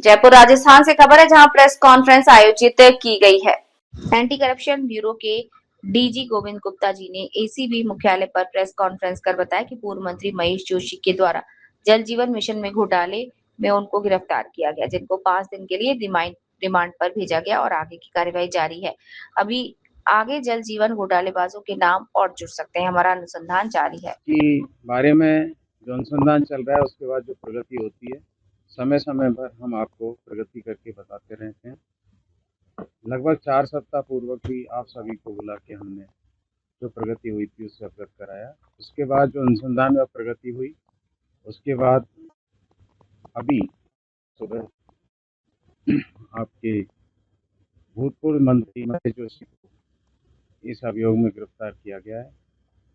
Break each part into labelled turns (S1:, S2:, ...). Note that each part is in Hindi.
S1: जयपुर राजस्थान से खबर है, जहां प्रेस कॉन्फ्रेंस आयोजित की गई है। एंटी करप्शन ब्यूरो के डीजी गोविंद गुप्ता जी ने एसीबी मुख्यालय पर प्रेस कॉन्फ्रेंस कर बताया कि पूर्व मंत्री महेश जोशी के द्वारा जल जीवन मिशन में घोटाले में उनको गिरफ्तार किया गया, जिनको 5 दिन के लिए रिमांड पर भेजा गया और आगे की कार्यवाही जारी है। अभी आगे जल जीवन घोटालेबाजों के नाम और जुड़ सकते हैं। हमारा अनुसंधान जारी है
S2: कि बारे में जो अनुसंधान चल रहा है उसके बाद जो प्रगति होती है, समय समय पर हम आपको प्रगति करके बताते रहते हैं। लगभग 4 सप्ताह पूर्वक भी आप सभी को बुला के हमने जो प्रगति हुई थी उससे अवगत कराया। उसके बाद जो अनुसंधान में प्रगति हुई, उसके बाद अभी सुबह आपके भूतपूर्व मंत्री महेश जोशी को इस अभियोग में गिरफ्तार किया गया है।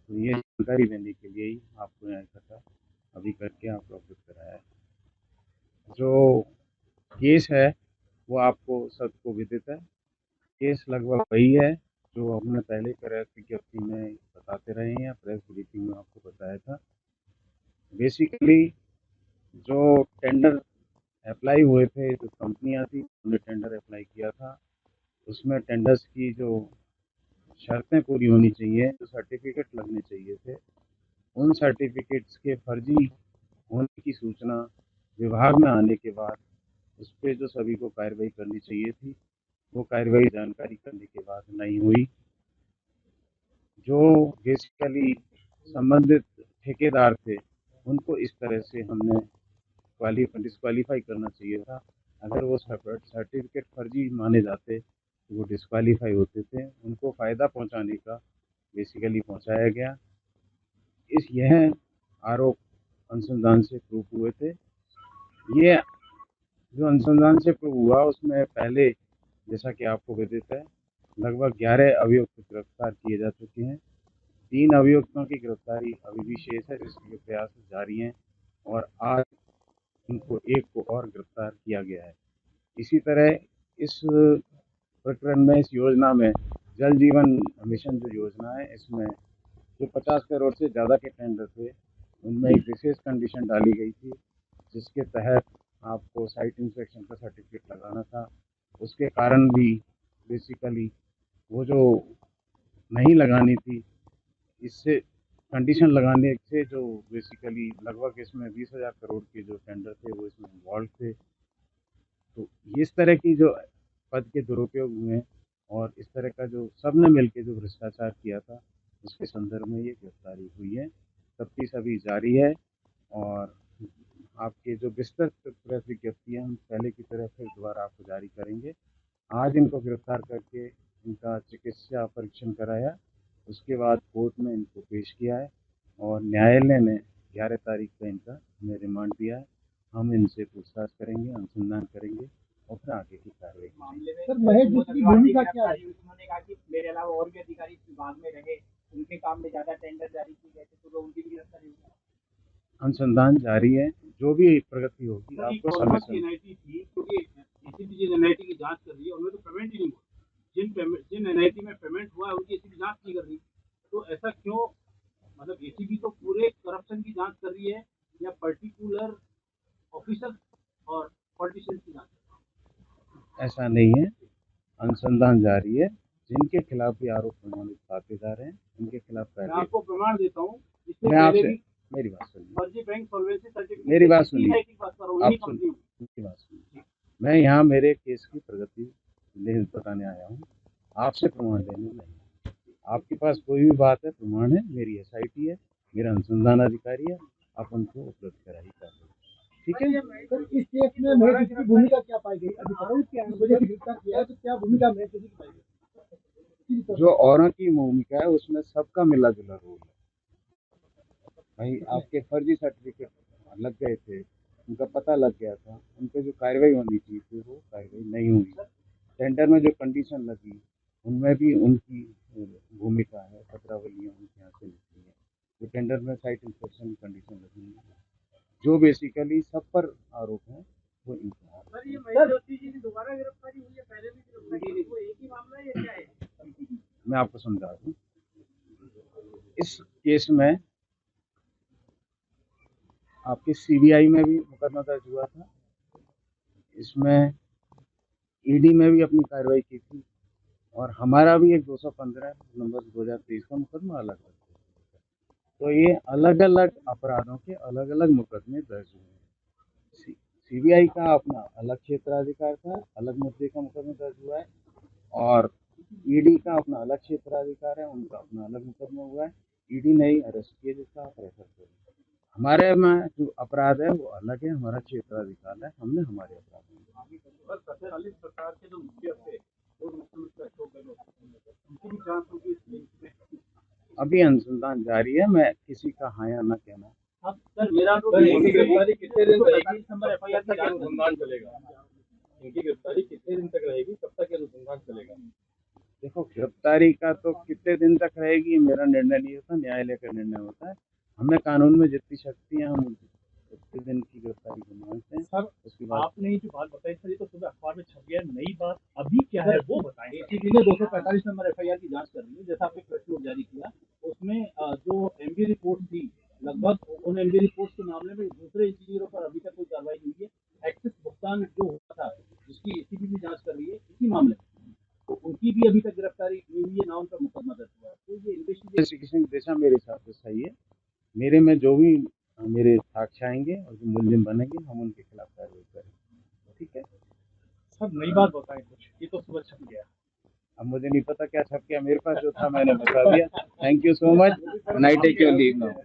S2: तो ये जानकारी देने के लिए ही आपको यहाँ इकट्ठा अभी करके आपको अवगत कराया है। जो केस है वो आपको सबको विदित है। केस लगभग वही है जो हमने पहले प्रेस विज्ञप्ति में बताते रहे हैं, प्रेस ब्रीफिंग में आपको बताया था। बेसिकली जो टेंडर अप्लाई हुए थे, जो कंपनियां थी उन्होंने टेंडर अप्लाई किया था, उसमें टेंडर्स की जो शर्तें पूरी होनी चाहिए, जो सर्टिफिकेट लगने चाहिए थे, उन सर्टिफिकेट्स के फर्जी होने की सूचना विभाग में आने के बाद उस पर जो सभी को कार्रवाई करनी चाहिए थी, वो कार्रवाई जानकारी करने के बाद नहीं हुई। जो बेसिकली संबंधित ठेकेदार थे उनको इस तरह से हमने डिस्क्वालीफाई करना चाहिए था। अगर वो सर्टिफिकेट फर्जी माने जाते तो वो डिस्क्वालीफाई होते थे। उनको फ़ायदा पहुंचाने का बेसिकली पहुंचाया गया। यह आरोप अनुसंधान से प्रूफ हुए थे। ये जो अनुसंधान से प्रूव हुआ उसमें पहले, जैसा कि आपको विदित है, लगभग 11 अभियुक्त गिरफ्तार किए जा चुके हैं। 3 अभियुक्तों की गिरफ्तारी अभी भी शेष है, जिसके प्रयास जारी हैं और आज उनको एक को और गिरफ्तार किया गया है। इसी तरह इस प्रकरण में, इस योजना में, जल जीवन मिशन जो योजना है, इसमें जो 50 करोड़ से ज़्यादा के टेंडर थे उनमें एक विशेष कंडीशन डाली गई थी, जिसके तहत आपको साइट इंस्पेक्शन का सर्टिफिकेट लगाना था। उसके कारण भी बेसिकली वो जो नहीं लगानी थी, इससे कंडीशन लगाने से जो बेसिकली लगभग इसमें 20,000 करोड़ के जो टेंडर थे वो इसमें इन्वॉल्व थे। तो इस तरह की जो पद के दुरुपयोग हुए और इस तरह का जो सबने मिलकर जो भ्रष्टाचार किया था, उसके संदर्भ में ये गिरफ्तारी हुई है। तफ्तीश अभी जारी है और आपके जो विस्तृत प्रेस विज्ञप्ति है हम पहले की तरह फिर दोबारा आपको जारी करेंगे। आज इनको गिरफ्तार करके इनका चिकित्सा परीक्षण कराया, उसके बाद कोर्ट में इनको पेश किया है और न्यायालय ने 11 तारीख को इनका हमें रिमांड दिया है। हम इनसे पूछताछ करेंगे, अनुसंधान करेंगे और फिर आगे की कार्रवाई करेंगे।
S3: सर, महेश जोशी की भूमिका क्या है? उन्होंने कहा कि मेरे अलावा और भी अधिकारी इस विभाग में रहे, उनके काम में ज्यादा टेंडर जारी किए गए थे, तो उनकी भी गिरफ्तारी हुई।
S2: अनुसंधान जारी है, जो भी प्रगति होगी आपको समय से।
S3: एनआईटी थी, क्योंकि एसीबी जिन एनआईटी की जांच कर रही है उनमें तो पेमेंट ही नहीं हुआ। जिन एनआईटी में पेमेंट हुआ है उनकी एसीबी जांच नहीं कर रही, तो ऐसा क्यों? मतलब एसीबी तो पूरे करप्शन की जांच कर रही है या पर्टिकुलर ऑफिसर और पॉलिटिशियंस की जांच?
S2: ऐसा नहीं है, अनुसंधान जारी है। जिनके खिलाफ भी आरोप प्रमाणित पाते जा रहे हैं उनके खिलाफ
S3: मैं
S2: कार्रवाई।
S3: आपको प्रमाण देता हूँ,
S2: मैं आपसे, मेरी बात सुनिए,
S3: फर्जी बैंक सॉल्वेंसी सर्टिफिकेट,
S2: मेरी बात सुनिए, आप
S3: कंपनी।
S2: सुनिए, मेरी बात सुनिए। मैं यहाँ मेरे केस की प्रगति बताने आया हूँ, आपसे प्रमाण लेने नहीं। आपके पास कोई भी बात है, प्रमाण है, मेरी एसआईटी है, मेरा अनुसंधान अधिकारी है, आप उनको उपलब्ध कराइए कार्रवाई। ठीक है
S3: सर, इस केस में महेश जोशी की भूमिका क्या पाई गई? अधिकारियों की वजह से गिरफ्तार किया है, तो क्या भूमिका महेश जोशी की पाई गई?
S2: जो औरों की भूमिका है उसमें सबका मिला जुला रोल है। भाई आपके फर्जी सर्टिफिकेट लग गए थे, उनका पता लग गया था, उन पर जो कार्रवाई होनी थी वो कार्रवाई नहीं हुई। टेंडर में जो कंडीशन लगी उनमें भी उनकी भूमिका है, पत्रावलियाँ उनके यहाँ से निकली है। जो टेंडर में साइट इंस्पेक्शन की कंडीशन लगी है, जो बेसिकली सब पर आरोप है वो इनका।
S3: सर, ये महेश जोशी जी की दोबारा गिरफ्तारी हुई है, पहले भी गिरफ्तारी हुई, वो एक ही मामला है या क्या है?
S2: मैं आपको समझा दूँ, इस केस में आपके सीबीआई में भी मुकदमा दर्ज हुआ था, इसमें ईडी में भी अपनी कार्रवाई की थी और हमारा भी एक 215 नंबर 2023 का मुकदमा अलग है। तो ये अलग अलग अपराधों के अलग अलग मुकदमे दर्ज हुए हैं। सीबीआई का अपना अलग क्षेत्राधिकार था, अलग मुद्दे का मुकदमा दर्ज हुआ है और ईडी का अपना अलग क्षेत्राधिकार है, उनका अपना अलग मुकदमा हुआ है। ईडी ने ही अरेस्ट किया जिसका आप रेफर करें। हमारे में जो अपराध है वो अलग है, हमारा क्षेत्राधिकार है, हमने हमारे अपराध
S3: सरकार के जो मुखिया थे वो मुख्यमंत्री अशोक गहलोत उनकी भी जांच होगी इस लिंक में।
S2: अभी अनुसंधान जारी है, मैं किसी का हाँ या ना कहना।
S3: अब सर मेरा तो इनकी गिरफ्तारी कितने दिन रहेगी, नंबर एफआईआर तक अनुसंधान चलेगा, इनकी गिरफ्तारी कितने दिन तक रहेगी, कब तक अनुसंधान चलेगा?
S2: देखो, गिरफ्तारी का तो कितने दिन तक रहेगी मेरा निर्णय नहीं होता, न्यायालय का निर्णय होता है। हमें कानून में जितनी शक्ति है हम उतने दिन की गिरफ्तारी को मानते हैं।
S3: सर
S2: उसके बाद
S3: आपने ये जो बात बताई सर, ये तो सुबह अखबार में छप गया, नई बात अभी क्या है वो बताएं। एसीबी ने 245 नंबर एफआईआर की जांच कर रही है, जैसा आपने प्रेस नोट जारी किया उसमें जो एमबी रिपोर्ट थी, लगभग उन एमबी रिपोर्ट के मामले में दूसरे इंजीनियरों पर अभी तक कोई कार्रवाई नहीं हुई है। एक्सेस भुगतान जो हुआ था जिसकी एसीबी भी जांच कर रही है इसी मामले में, तो उनकी भी अभी तक गिरफ्तारी नहीं हुई है, ना उनका मुकदमा दर्ज हुआ है। तो ये
S2: इन्वेस्टिगेशन दिशा मेरे हिसाब से सही है। मेरे में जो भी मेरे साक्ष्य आएंगे और जो मुलजिम बनेंगे हम उनके खिलाफ कार्रवाई करेंगे। ठीक है
S3: सब नई बात बताएं कुछ, ये तो सुबह छप गया।
S2: अब मुझे नहीं पता क्या छप गया, मेरे पास जो था मैंने बता दिया। Thank you so much, night take your leave now.